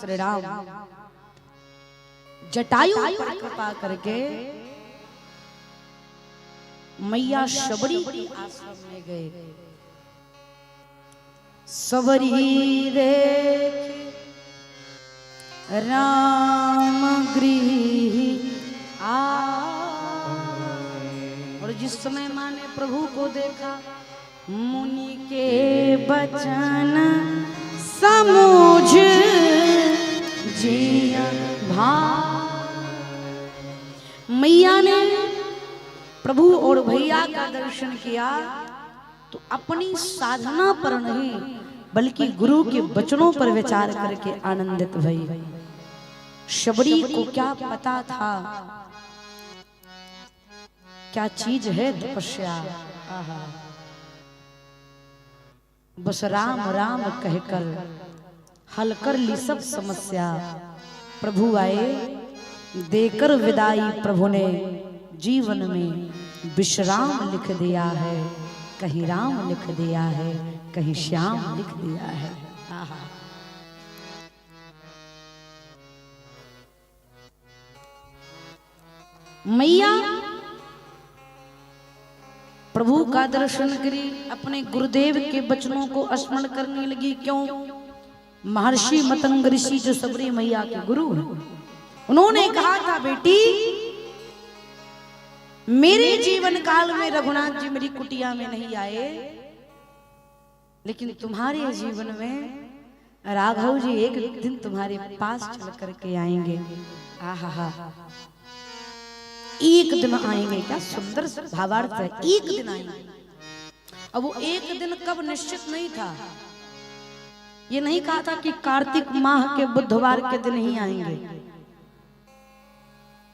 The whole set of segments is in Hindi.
श्री राम जटायु पर कृपा करके मैया शबरी के आश्रम में गए। सबरी देख राम गृह आ, और जिस समय माँ ने प्रभु को देखा, मुनि के बचन समझ जिया भा। मैया ने प्रभु और भैया का दर्शन किया तो अपनी साधना पर नहीं बल्कि गुरु के वचनों पर विचार करके आनंदित भई। शबरी को क्या पता था क्या चीज है तपस्या। बस राम राम कहकर हल कर ली सब समस्या। प्रभु आए देकर विदाई, प्रभु ने जीवन में विश्राम लिख दिया है। कहीं राम लिख दिया है, कहीं श्याम लिख दिया है। मैया प्रभु का दर्शन करी, अपने गुरुदेव के वचनों को स्मरण करने लगी। क्यों? महर्षि मतंग ऋषि जो सबरी मैया के गुरु हैं, उन्होंने कहा था बेटी मेरे जीवन काल में रघुनाथ जी मेरी कुटिया में नहीं आए, लेकिन तुम्हारे जीवन में राघव जी एक दिन तुम्हारे पास चल करके आएंगे। आहा, एक दिन आएंगे। क्या सुंदर भावार्थ है, एक दिन आएंगे। अब वो एक दिन कब निश्चित नहीं था। ये नहीं कहा था कि कार्तिक माह के बुधवार के दिन ही आएंगे,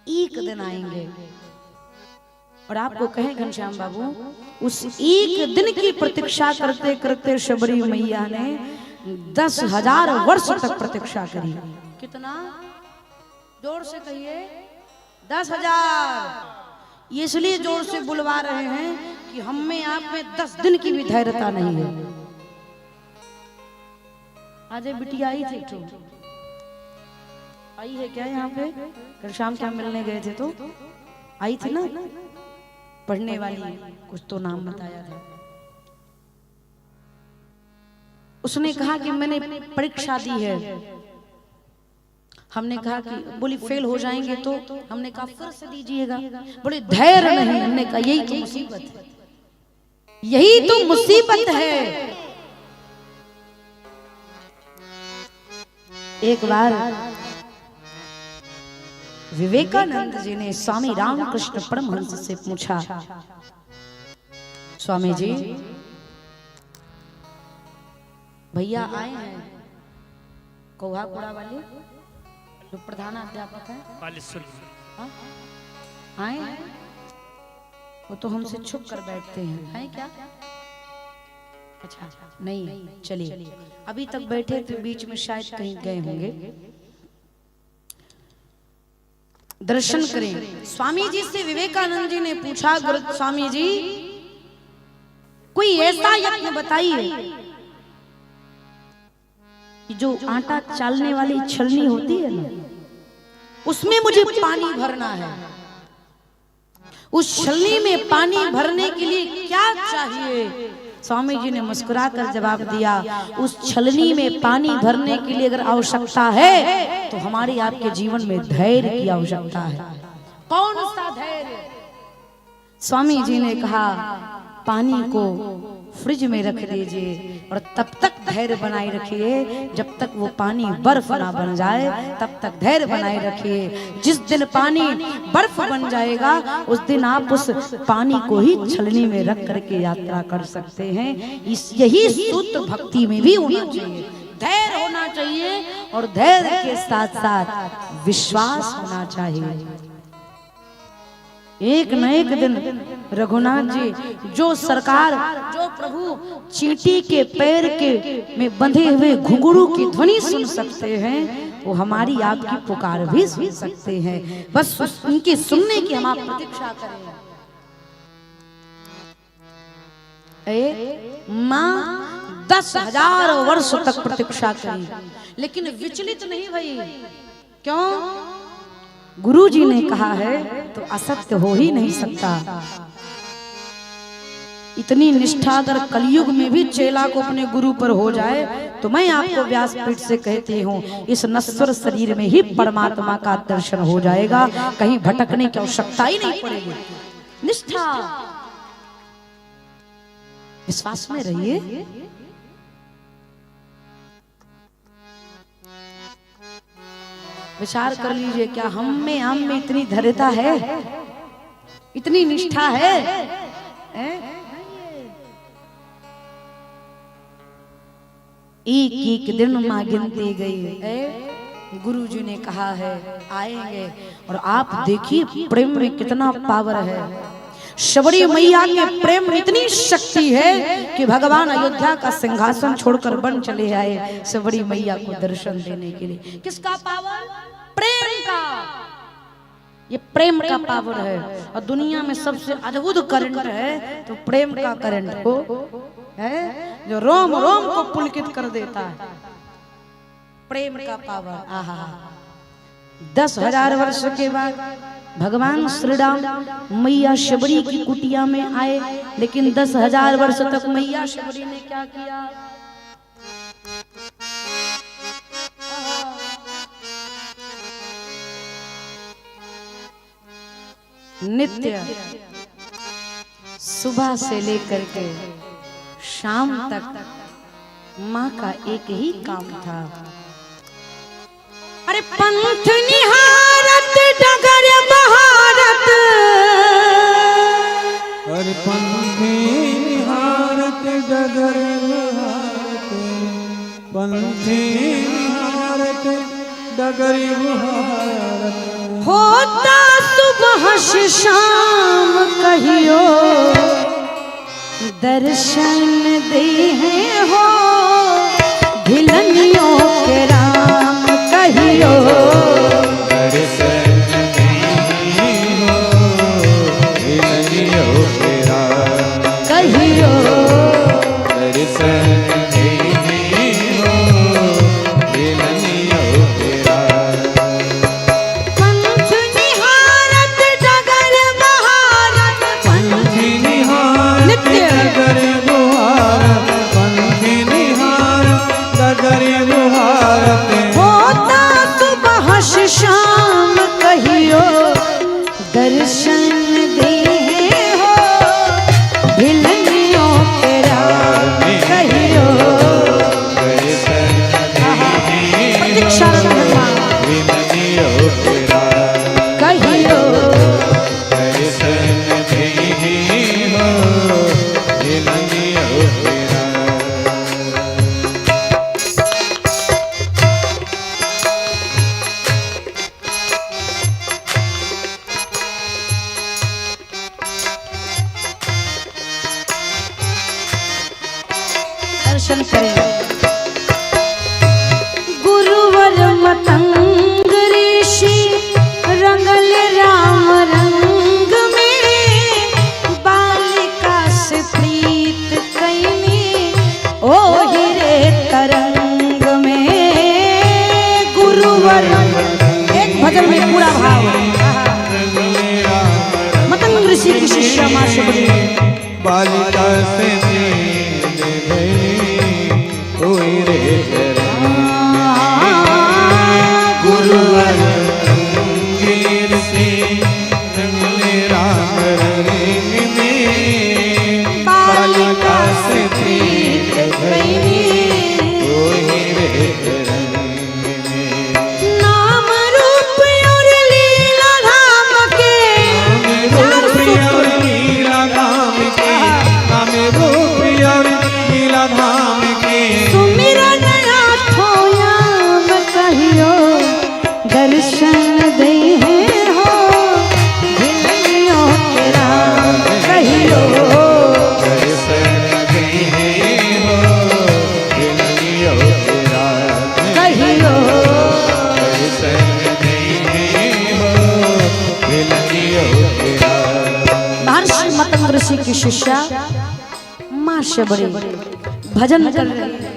एक दिन आएंगे। और आपको कहें घनश्याम बाबू, उस एक दिन की प्रतीक्षा करते करते शबरी मैया ने 10,000 वर्ष तक प्रतीक्षा करी। कितना? जोर से कहिए। 10,000। ये इसलिए जोर से बुलवा रहे हैं कि हम में आप में 10 दिन की भी धैर्यता नहीं है। आज बिटिया आई थी, तो आई है क्या यहाँ पे? कल शाम क्या मिलने गए थे तो आई थी ना, पढ़ने वाली, कुछ तो नाम बताया था। उसने कहा कि मैंने परीक्षा दी है। हमने कहा कि बोली फेल हो जाएंगे तो, हमने कहा फिर से दीजिएगा। बोले धैर्य नहीं। हमने कहा यही तो मुसीबत है, यही तो मुसीबत है। एक बार विवेकानंद जी ने स्वामी रामकृष्ण परमहंस से पूछा, स्वामी जी भैया आए हैं कोहापुरा वाले जो प्रधान अध्यापक है, आए हैं? वो तो हमसे छुप कर बैठते हैं क्या? अच्छा नहीं, चलिए अभी तक बैठे थे, बीच में शायद कहीं गए होंगे। दर्शन करें। स्वामी जी से विवेकानंद जी ने पूछा, गुरु स्वामी जी कोई ऐसा यज्ञ बताइए जो आटा चालने वाली छलनी होती है ना, उसमें मुझे पानी भरना है। उस छलनी में पानी भरने के लिए क्या चाहिए? स्वामी जी ने मुस्कुराकर जवाब दिया, उस छलनी में पानी भरने के लिए अगर आवश्यकता है तो हमारे आपके जीवन में धैर्य की आवश्यकता है। कौन सा धैर्य? स्वामी जी ने कहा पानी को फ्रिज में रख दीजिए और तब तक धैर्य बनाए रखिए जब तक वो पानी बर्फ ना बन जाए, तब तक धैर्य बनाए रखिए। जिस दिन पानी बर्फ बन जाएगा उस दिन आप उस पानी को ही छलनी में रख करके यात्रा कर सकते हैं। यही सूत्र भक्ति में भी होना चाहिए। धैर्य होना चाहिए और धैर्य के साथ साथ विश्वास होना चाहिए। एक न एक दिन रघुनाथ जी जो सरकार, जो प्रभु चींटी के पैर के में बंधे हुए घुंघरू की ध्वनि सुन सकते हैं, वो हमारी आपकी पुकार भी सुन सकते हैं। बस उनकी सुनने की हम आप प्रतीक्षा करें। माँ 10,000 वर्ष तक प्रतीक्षा करी, लेकिन विचलित नहीं भई। क्यों? गुरु जी ने कहा है तो असत्य हो ही नहीं सकता। इतनी निष्ठा अगर कलयुग में भी चेला को अपने गुरु पर हो जाए तो मैं आपको व्यासपीठ से कहती हूँ, इस नश्वर शरीर में ही परमात्मा का दर्शन हो जाएगा, कहीं भटकने की आवश्यकता ही नहीं पड़ेगी। निष्ठा, विश्वास में रहिए। विचार कर लीजिए, क्या हम में इतनी धैर्यता है, इतनी निष्ठा है? एक एक दिन मां गिनती गई। गुरु जी ने कहा है आएंगे, और आप देखिए प्रेम में कितना पावर है। शबरी मैया के प्रेम में इतनी शक्ति है कि भगवान अयोध्या का सिंहासन छोड़कर वन चले आए शबरी मैया को दर्शन देने के लिए। किसका पावर? प्रेम का। ये प्रेम का पावर है, और दुनिया में सबसे अद्भुत करंट है तो प्रेम का करंट हो है, जो रोम रोम को पुलकित कर देता है। प्रेम का पावर। आहा, 10,000 वर्ष के बाद भगवान श्री राम मैया शबरी की कुटिया में आए, लेकिन 10,000 वर्ष तक मैया शबरी ने क्या किया? नित्य सुबह से लेकर के शाम तक माँ का एक ही काम था। अरे पंथ निहारत डगर बहारत, अरे पंथ निहारत डगर बहारत, पंथ निहारत डगर बहारत। होता सुबह से शाम कहियो दर्शन दे हो, भिलनियों के राम कहियो दर्शन दे हो, भिलनियों के राम कहियो दर्शन दे हो, भिलनियों के राम। पंथ निहारत डगर बहारत, पंथ निहारत डगर बहारत, पंथ निहारत डगर बहारत। होता सुबह से शाम कहियो दर्शन दे हो, भिलनियों के राम कहियो प्रतीक्षा करना भिलनियों के राम कहियो दर्शन दे हो, भिलनियों के राम। दर्शन करें। गुरुवर मतंग ऋषि रंगल राम रंग में, बालिका से प्रीत कैनी ओ हिरे तरंग में। गुरुवर, एक भजन में पूरा भाव। मतंग ऋषि की शिष्या मां शबरी, बालिका से नींद गई कोई रे गुरुवर गिर से रंगले राम रंग में, बालिका से नींद गई कोई रे रंग में। नाम रूप और लीला धाम के, नाम रूप और लीला धाम के, नाम रूप और लीला धाम के। सुमिरन आठों याम कहियो दर्शन दे हो, भिलनियों के राम कहियो दर्शन दे हो, भिलनियों के राम कहियो दर्शन दे हो, भिलनियों के राम। महर्षि मतंग ऋषि की शिष्या मां शबरी भजन कर रहे हैं,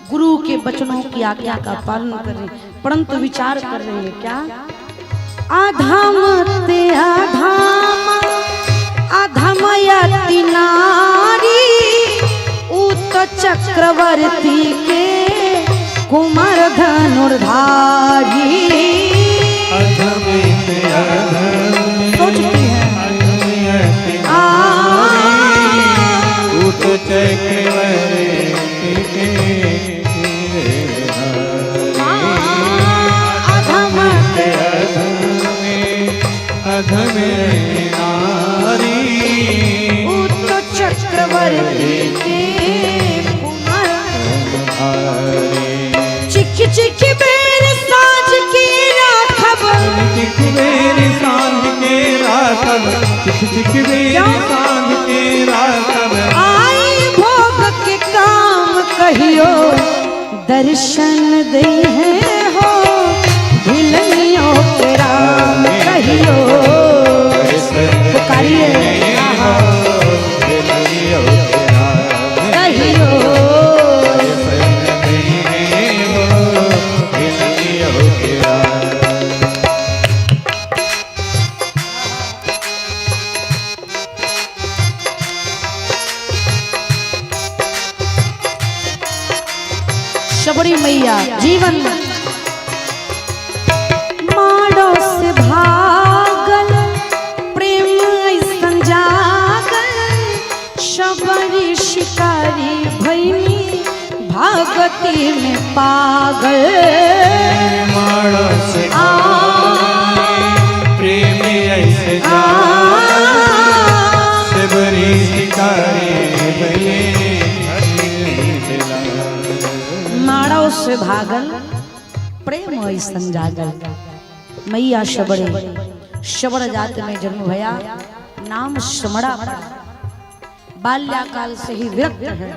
गुरु के वचनों की आज्ञा का पालन कर रहे हैं, परंतु विचार कर रहे हैं क्या? आधाम ते आधाम अधमयति नारी, उत चक्रवर्ती के कुमार धनुर्धारी। सोचती है उत चक्रवर्ती के अधमे नारी, उत चक्रवर्ती के चिख चिख बेर साँझ के राखब, चिख बेर सांझ के राखब, चिख चिख बेर सांझ के राखब। आई भोग के काम कहियो दर्शन दे है हो, भिलनियों के राम कहियो पुकारिए कहियो। शबरी मैया जीवन माड़ो से भागल, प्रेम ऐसन जागल, शबरी शिकारी भैनी भागती में पागल। माड़ो से प्रेम ऐसे शबरी शिकारी माड़ो से भागल, प्रेम ऐसन जागल। मैया शबरी, शबर जात में जन्म भया, नाम समड़ा पड़ा, बाल्याकाल से ही विरक्त है।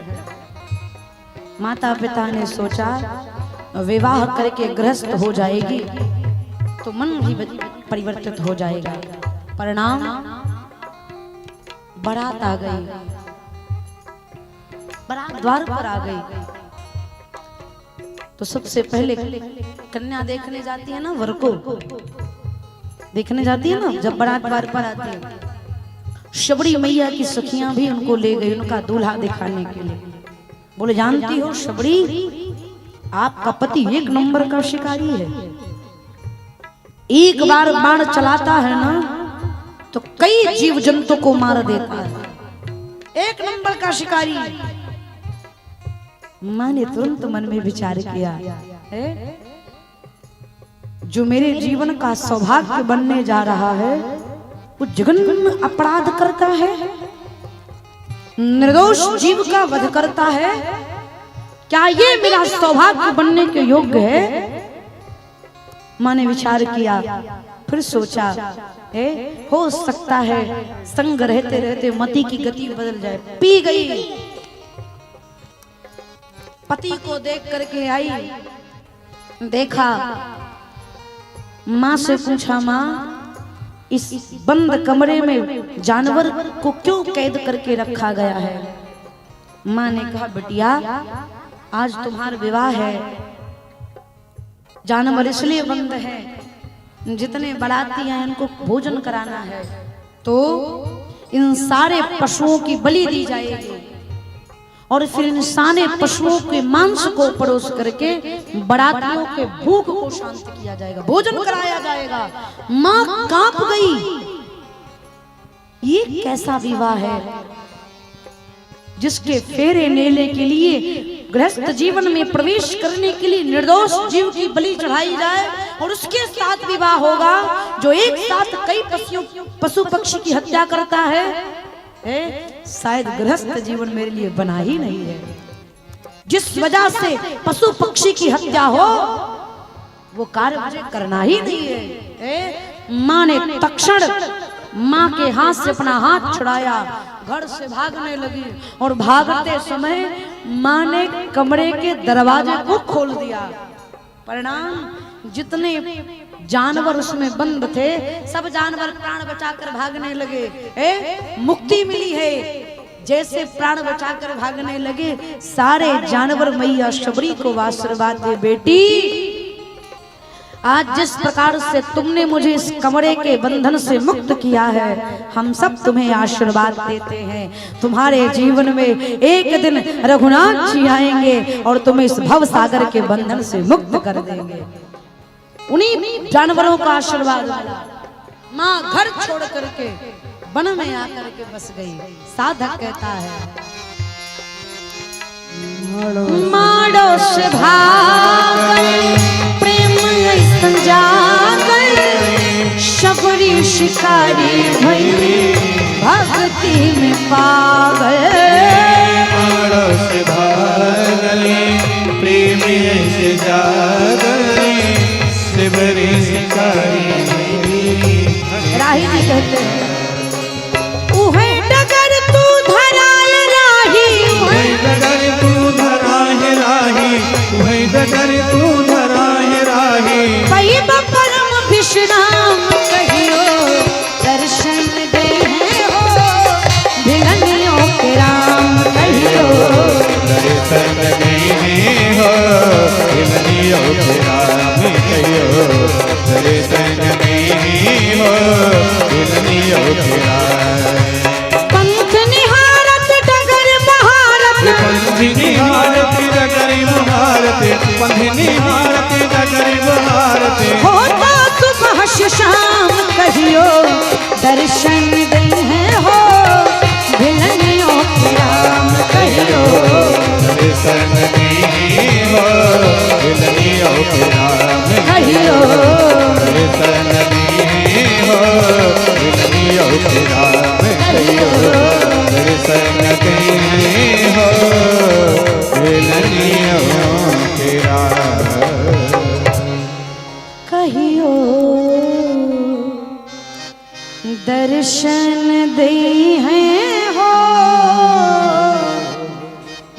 माता पिता ने सोचा विवाह करके गृहस्थ हो जाएगी तो मन भी परिवर्तित हो जाएगा। परिणाम बारात आ गई, बारात द्वार पर आ गई तो सबसे पहले कन्या देखने जाती है ना, वर को देखने जाती है ना जब बारात द्वार पर आती है। शबरी मैया की सखियां भी उनको ले गई उनका दूल्हा दिखाने के लिए। बोले जानती हो शबरी, आपका पति एक नंबर का शिकारी है, एक बार बाण चलाता है ना तो कई जीव जंतु को मार देता है, एक नंबर का शिकारी। माँ ने तुरंत मन में विचार किया है जो मेरे जीवन का सौभाग्य बनने जा रहा है वो जघन्य अपराध करता है, निर्दोष जीव का वध करता है, क्या ये मेरा सौभाग्य बनने के योग्य है? माँ ने विचार किया, फिर सोचा हो सकता है संग रहते रहते मति की गति बदल जाए। पी गई, पति को देख करके आई, देखा, माँ से पूछा माँ इस बंद कमरे में जानवर को क्यों कैद करके रखा गया है? माँ ने कहा बिटिया आज तुम्हारा विवाह है, जानवर इसलिए बंद है जितने बाराती हैं इनको भोजन कराना है, तो इन सारे पशुओं की बलि दी जाएगी और फिर इन सारे पशुओं के मांस को परोस करके बारातियों के भूख को शांत किया जाएगा, भोजन कराया जाएगा। मां कांप गई, ये कैसा विवाह है जिसके फेरे नेले के लिए गृहस्थ जीवन में प्रवेश करने के लिए निर्दोष जीव की बलि चढ़ाई जाए और उसके साथ विवाह होगा जो एक साथ कई पशु पक्षी की हत्या करता है। शायद गृहस्थ जीवन मेरे लिए बना ही नहीं है। जिस वजह से पशु पक्षी की हत्या हो वो कार्य मुझे करना ही नहीं है। माँ ने तक्षण माँ के हाथ से अपना हाथ छुड़ाया, घर से भागने लगी और भागते समय माँ ने कमरे के दरवाजे को खोल दिया। परिणाम जितने जानवर उसमें बंद थे सब जानवर प्राण बचाकर भागने लगे। मुक्ति मिली है। जैसे प्राण बचाकर भागने लगे, सारे जानवर मैया शबरी को आशीर्वाद दे, बेटी आज जिस प्रकार से तुमने मुझे इस कमरे के बंधन से मुक्त किया है, हम सब तुम्हें आशीर्वाद देते हैं। तुम्हारे जीवन में एक दिन रघुनाथ जी आएंगे और तुम्हें इस भव सागर के बंधन से मुक्त कर देंगे। उन्हीं जानवरों का आशीर्वाद वाला माँ घर छोड़ करके वन में आकर के बस गई। साधक कहता है माड़ो से भागल प्रेम ऐसन जागल, शबरी शिकारी भई भक्ति में पागल। माड़ो से भागल प्रेम ऐसे जागल, शबरी शिकारी। राही जी कहते हैं उहे डगर तू धराए राही, उहे डगर तू धराए राही, उहे डगर तू धराए राही। पई परम विश्राम कहियो, दर्शन दे हो भिलनियों के राम कहियो। दर्शन दे हो भिलनियों के राम कहियो, दर्शन दे हो भिलनियों के राम। पंथ निहारत डगर महारत, पंथ निहारत डगर महारत, पंथ निहारत डगर महारत। होता सुबह शाम कहियो, दर्शन दे हो भिलनियों के राम कहियो। दर्शन दे हो भिलनियों के राम कहियो। दर्शन दे हो भिलनियों के राम कहियो, दर्शन दे हो भिलनियों के राम कहियो। दर्शन दे हैं हो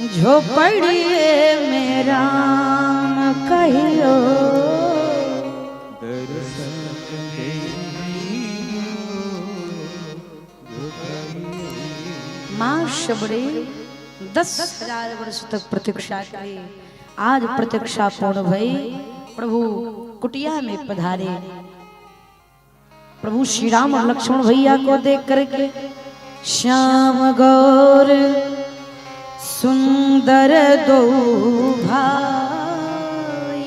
झोपड़िए में राम कहियो। माँ शबरी 10,000 वर्ष तक प्रतीक्षा की, आज प्रतीक्षा पूर्ण भई। प्रभु कुटिया में पधारे। प्रभु श्री राम और लक्ष्मण भैया को देख करके श्याम गौर सुंदर दो भाई,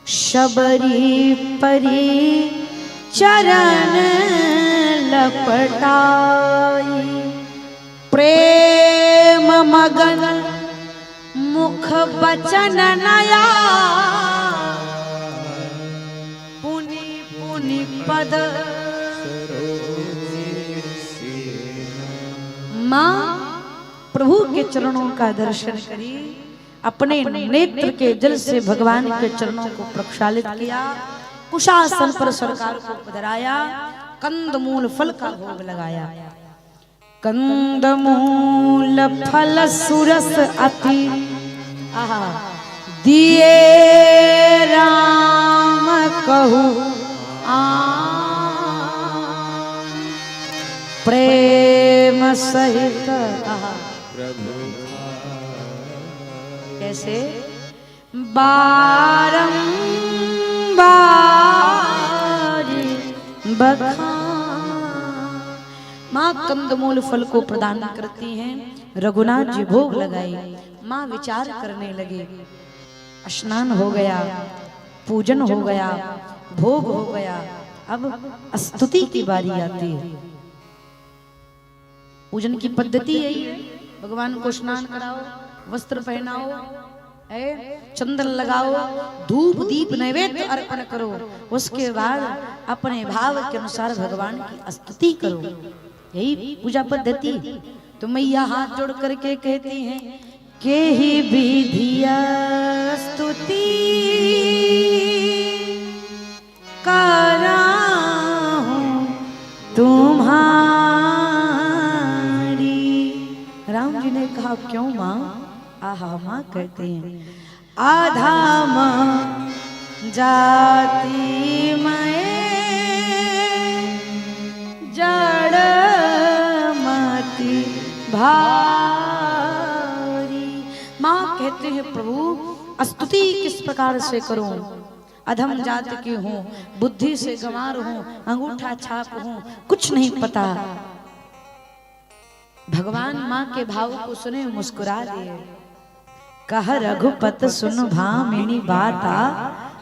शबरी परी चरण लपटाई। प्रेम मगन मुख बचन नया, पुनि पुनि पद। माँ प्रभु के चरणों का दर्शन करी, अपने नेत्र के जल से भगवान के चरणों को प्रक्षालित किया, कुशासन पर सरकार को पधराया, कंदमूल फल का भोग लगाया। कंदमूल फल सुरस अति आहा दिए राम कहू प्रेम सहित आहा कैसे बारंबार बखान। माँ कंदमूल फल को प्रदान करती हैं। रघुनाथ जी भोग लगाई। माँ विचार करने लगे। स्नान हो गया, पूजन हो गया, भोग हो गया, अब स्तुति की बारी आती है। पूजन की पद्धति यही है, भगवान को स्नान कराओ, वस्त्र पहनाओ, चंदन लगाओ, धूप दीप नैवेद्य अर्पण करो, उसके बाद अपने भाव के अनुसार भगवान की स्तुति करो। यही पूजा पद्धति। तो मैया हाथ जोड़ करके कहती हैं के ही विधिया स्तुति कराहूं तुम्हारी। राम जी ने कहा क्यों माँ? आहा माँ कहते हैं आधा माँ जाति मैं जड़ माती भा स्तुति किस प्रकार से करूं। अधम जात की हूं, बुद्धि से गंवार हूं, अंगूठा छाप हूं, कुछ नहीं पता। भगवान माँ के भाव को सुने मुस्कुरा दिए। कह रघुपत सुन भामिनी बाता,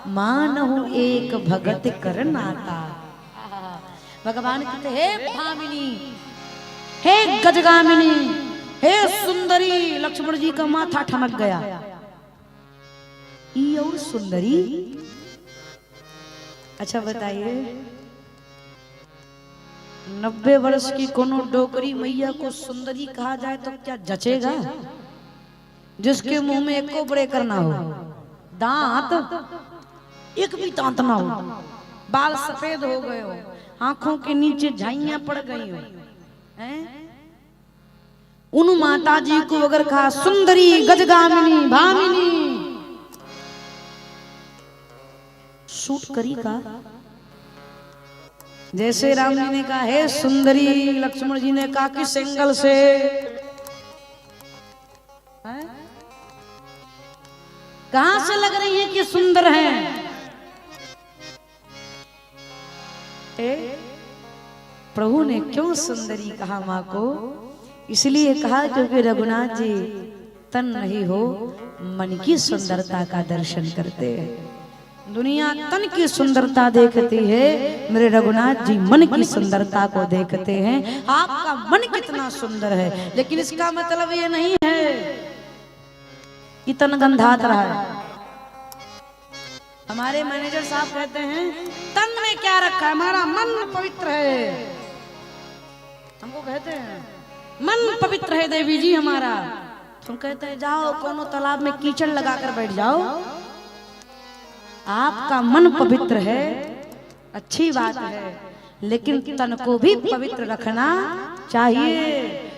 मानहु एक भगत कर नाता। भगवान कहते हे भामिनी, हे गजगामिनी, हे सुंदरी। लक्ष्मण जी का माथा ठमक गया। ई और सुंदरी? अच्छा बताइए, 90 वर्ष की कोनो डोकरी मैया को सुंदरी कहा जाए तो क्या जचेगा? जिसके मुंह में एको बड़े करना हो, दांत एक भी दांत ना हो, बाल सफेद हो गए हो, आंखों के नीचे झाइयां पड़ गई हो, हैं? उन माता जी को अगर कहा सुंदरी, गजगामिनी, भामिनी, सूट करी का? जैसे राम जी ने कहा हे सुंदरी, लक्ष्मण जी ने कहा किस एंगल से? कहां से लग रही है कि सुंदर हैं? प्रभु ने क्यों सुंदरी कहा मां को? इसलिए कहा क्योंकि रघुनाथ जी तन नहीं हो, मन की सुंदरता का दर्शन करते हैं। दुनिया तन की सुंदरता देखती है, मेरे रघुनाथ जी मन की सुंदरता को देखते हैं। आपका मन कितना सुंदर है, लेकिन इसका मतलब ये नहीं है कि तन गंधात रहा है। हमारे मैनेजर साहब कहते हैं तन में क्या रखा है, हमारा मन पवित्र है। हमको कहते हैं मन पवित्र है देवी जी हमारा। तुम कहते हैं जाओ कोनो तालाब में कीचड़ लगाकर बैठ जाओ। आपका मन पवित्र है, अच्छी बात है, लेकिन तन को भी पवित्र रखना चाहिए।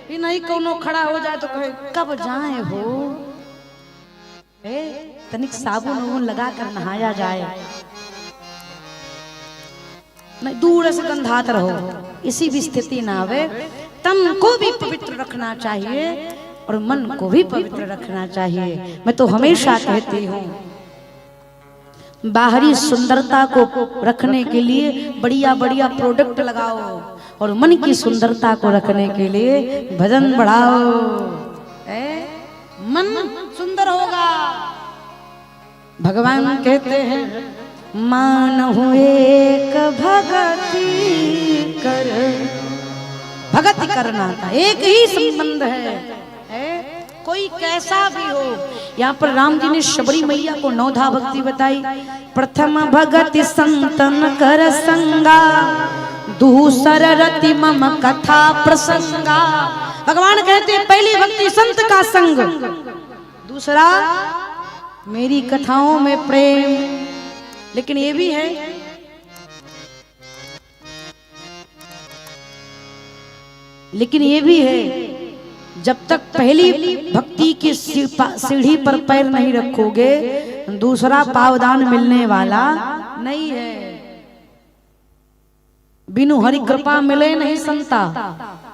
ये नहीं कोनो खड़ा हो जाए तो कहे कब जाए हो, तनिक साबुन उबुन लगा कर नहाया जाए, नहीं दूर से गंधात रहो, इसी भी स्थिति ना आवे। तन को भी पवित्र रखना चाहिए और मन को भी पवित्र रखना चाहिए। मैं तो हमेशा कहती हूँ बाहरी सुंदरता को रखने के लिए बढ़िया बढ़िया प्रोडक्ट लगाओ और मन की सुंदरता को रखने के लिए भजन बढ़ाओ, मन सुंदर होगा। भगवान कहते हैं मानहु एक भगति कर। भगति करना का एक ही संबंध है, कोई कैसा भी हो। यहाँ पर राम जी ने शबरी मैया को नौधा भक्ति बताई। प्रथम भगति संतन कर संगा, दूसर रति मम कथा प्रसंगा। भगवान कहते हैं पहली भक्ति संत का संग, दूसरा मेरी कथाओं में प्रेम। लेकिन ये भी है जब तक पहली भक्ति की सीढ़ी पर पैर नहीं रखोगे, दूसरा पावदान मिलने वाला नहीं है। बिनु हरि कृपा मिले नहीं संता,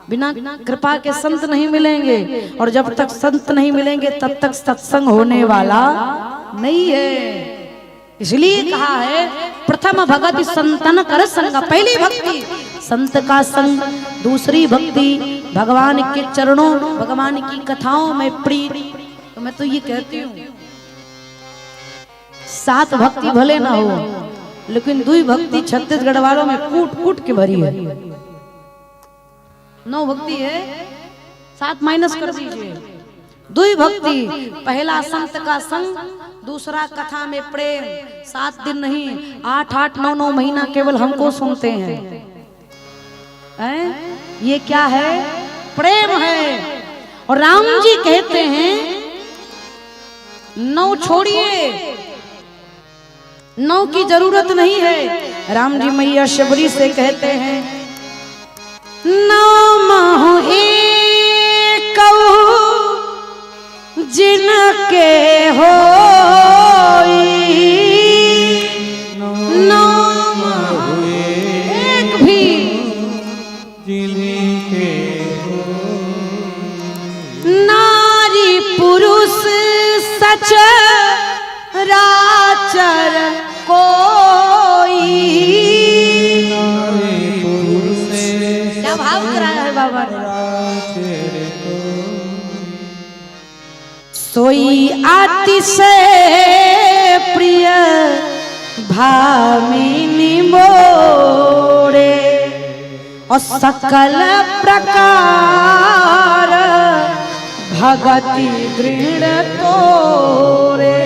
बिना कृपा के संत नहीं मिलेंगे, और जब तक संत नहीं मिलेंगे तब तक सत्संग होने वाला नहीं है। इसलिए कहा है प्रथम भगति संतन कर संग। पहली भक्ति संत का संग, दूसरी भक्ति भगवान के चरणों, भगवान की कथाओं में प्रीत। तो मैं तो ये कहती हूँ 7 भक्ति भले ना हो, लेकिन 2 भक्ति छत्तीसगढ़ वालों में कूट कूट के भरी है। 9 भक्ति है, 7 माइनस कर दीजिए। 2 भक्ति, पहला संत का संग, दूसरा कथा में प्रेम। 7 दिन नहीं, 8-8, 9-9 महीना केवल हमको सुनते हैं। ये क्या है? प्रेम है। और राम जी कहते हैं 9 छोड़िए, 9 की जरूरत नहीं है। राम जी मैया शबरी से कहते हैं 9 महु एक जिनके हो, 9 महु एक भी जिनके हो। नारी पुरुष सच सोई अतिशय प्रिय भामिनी मोरे और सकल प्रकार भगति दृढ़ तोरे।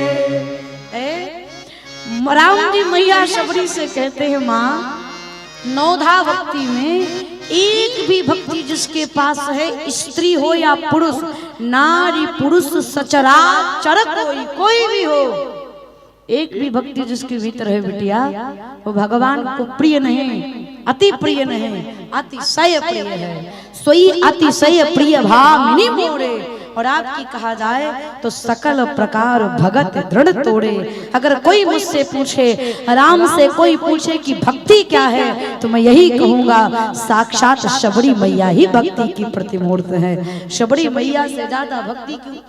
राम जी मैया शबरी से कहते हैं, माँ नौधा भक्ति में एक भी भक्ति जिसके पास है, स्त्री हो या पुरुष, नारी पुरुष सचराचर कोई भी हो, एक भी भक्ति जिसके भीतर है बिटिया, वो भगवान को प्रिय नहीं, अति प्रिय नहीं, अतिशय प्रिय है। सोई अतिशय प्रिय भामिनी मोरे। और आपकी कहा जाए तो सकल प्रकार भगत दृढ़ तोड़े। अगर कोई मुझसे पूछे, राम से कोई पूछे कि भक्ति क्या है, तो मैं यही कहूंगा साक्षात शबरी मैया ही भक्ति की प्रतिमूर्त है। शबरी मैया से ज्यादा भक्ति की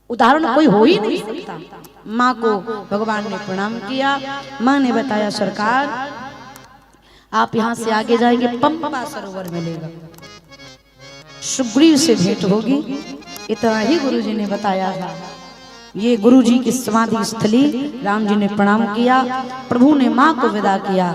उदाहरण कोई हो ही नहीं सकता। माँ को भगवान ने प्रणाम किया। माँ ने बताया, सरकार आप यहाँ से आगे जाएंगे, पंपा सरोवर मिलेगा, सुग्रीव से भेंट होगी, इतना ही गुरुजी ने बताया था। ये गुरुजी की समाधि स्थली। राम जी ने प्रणाम किया, प्रभु ने माँ को विदा किया।